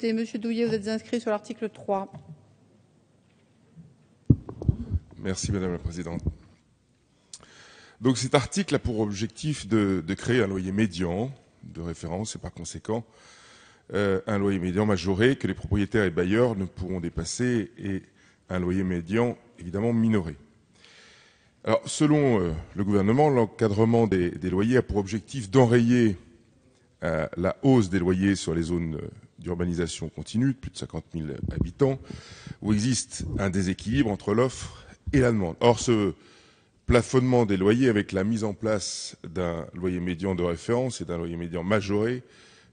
adopté. Monsieur Douillet, vous êtes inscrit sur l'article 3. Merci Madame la Présidente. Donc cet article a pour objectif de créer un loyer médian de référence et par conséquent un loyer médian majoré que les propriétaires et bailleurs ne pourront dépasser et un loyer médian évidemment minoré. Alors selon le gouvernement, l'encadrement des loyers a pour objectif d'enrayer la hausse des loyers sur les zones d'urbanisation continue de plus de 50 000 habitants où existe un déséquilibre entre l'offre et la demande. Or ce plafonnement des loyers avec la mise en place d'un loyer médian de référence et d'un loyer médian majoré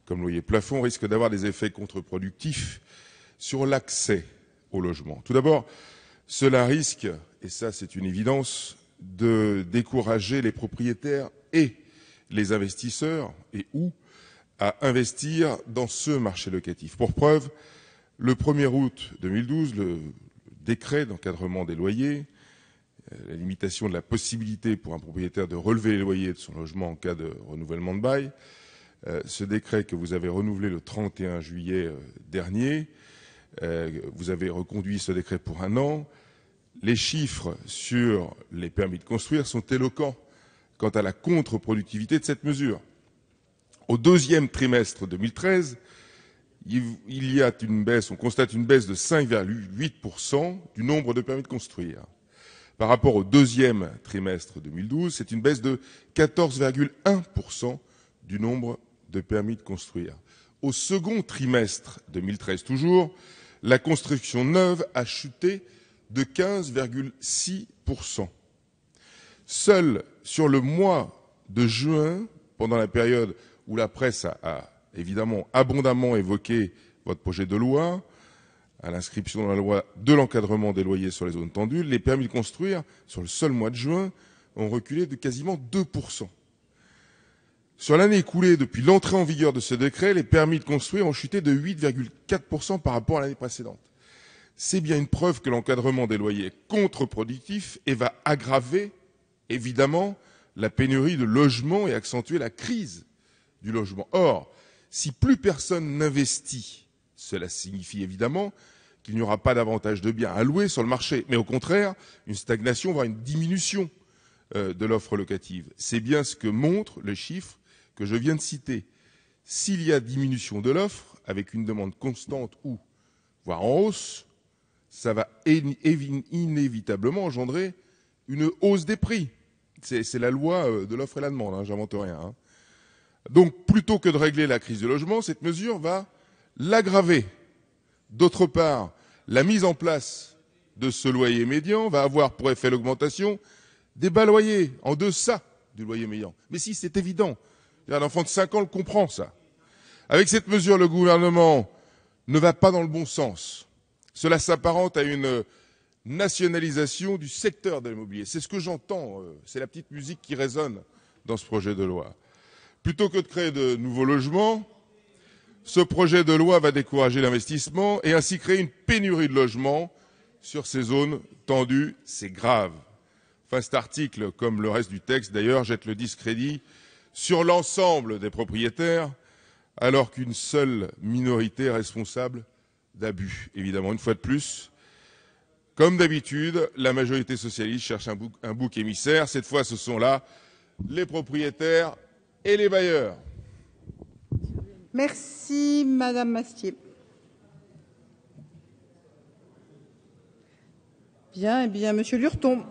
comme loyer plafond risque d'avoir des effets contre-productifs sur l'accès au logement. Tout d'abord, cela risque, et ça c'est une évidence, de décourager les propriétaires et les investisseurs et ou à investir dans ce marché locatif. Pour preuve, le 1er août 2012, le décret d'encadrement des loyers, la limitation de la possibilité pour un propriétaire de relever les loyers de son logement en cas de renouvellement de bail, ce décret que vous avez renouvelé le 31 juillet dernier, vous avez reconduit ce décret pour 1 an. Les chiffres sur les permis de construire sont éloquents quant à la contre-productivité de cette mesure. Au 2e trimestre 2013, il y a une baisse, on constate une baisse de 5,8% du nombre de permis de construire. Par rapport au 2e trimestre 2012, c'est une baisse de 14,1% du nombre de permis de construire. Au 2e trimestre 2013 toujours, la construction neuve a chuté de 15,6%. Seul sur le mois de juin, pendant la période où la presse a évidemment abondamment évoqué votre projet de loi, à l'inscription dans la loi de l'encadrement des loyers sur les zones tendues, les permis de construire, sur le seul mois de juin, ont reculé de quasiment 2%. Sur l'année écoulée, depuis l'entrée en vigueur de ce décret, les permis de construire ont chuté de 8,4% par rapport à l'année précédente. C'est bien une preuve que l'encadrement des loyers est contre-productif et va aggraver, évidemment, la pénurie de logements et accentuer la crise du logement. Or, si plus personne n'investit, cela signifie évidemment qu'il n'y aura pas davantage de biens à louer sur le marché, mais au contraire, une stagnation, voire une diminution de l'offre locative. C'est bien ce que montre le chiffre que je viens de citer. S'il y a diminution de l'offre, avec une demande constante ou voire en hausse, ça va inévitablement engendrer une hausse des prix. C'est la loi de l'offre et la demande, j'invente rien. Donc, plutôt que de régler la crise du logement, cette mesure va l'aggraver. D'autre part, la mise en place de ce loyer médian va avoir pour effet l'augmentation des bas loyers, en deçà du loyer médian. Mais si, c'est évident. Un enfant de 5 ans le comprend, ça. Avec cette mesure, le gouvernement ne va pas dans le bon sens. Cela s'apparente à une nationalisation du secteur de l'immobilier. C'est ce que j'entends, c'est la petite musique qui résonne dans ce projet de loi. Plutôt que de créer de nouveaux logements, ce projet de loi va décourager l'investissement et ainsi créer une pénurie de logements sur ces zones tendues. C'est grave. Enfin, cet article, comme le reste du texte d'ailleurs, jette le discrédit sur l'ensemble des propriétaires, alors qu'une seule minorité est responsable d'abus. Évidemment, une fois de plus, comme d'habitude, la majorité socialiste cherche un bouc émissaire. Cette fois, ce sont là les propriétaires et les bailleurs. Merci, Madame Mastier. Bien, Monsieur Lurton.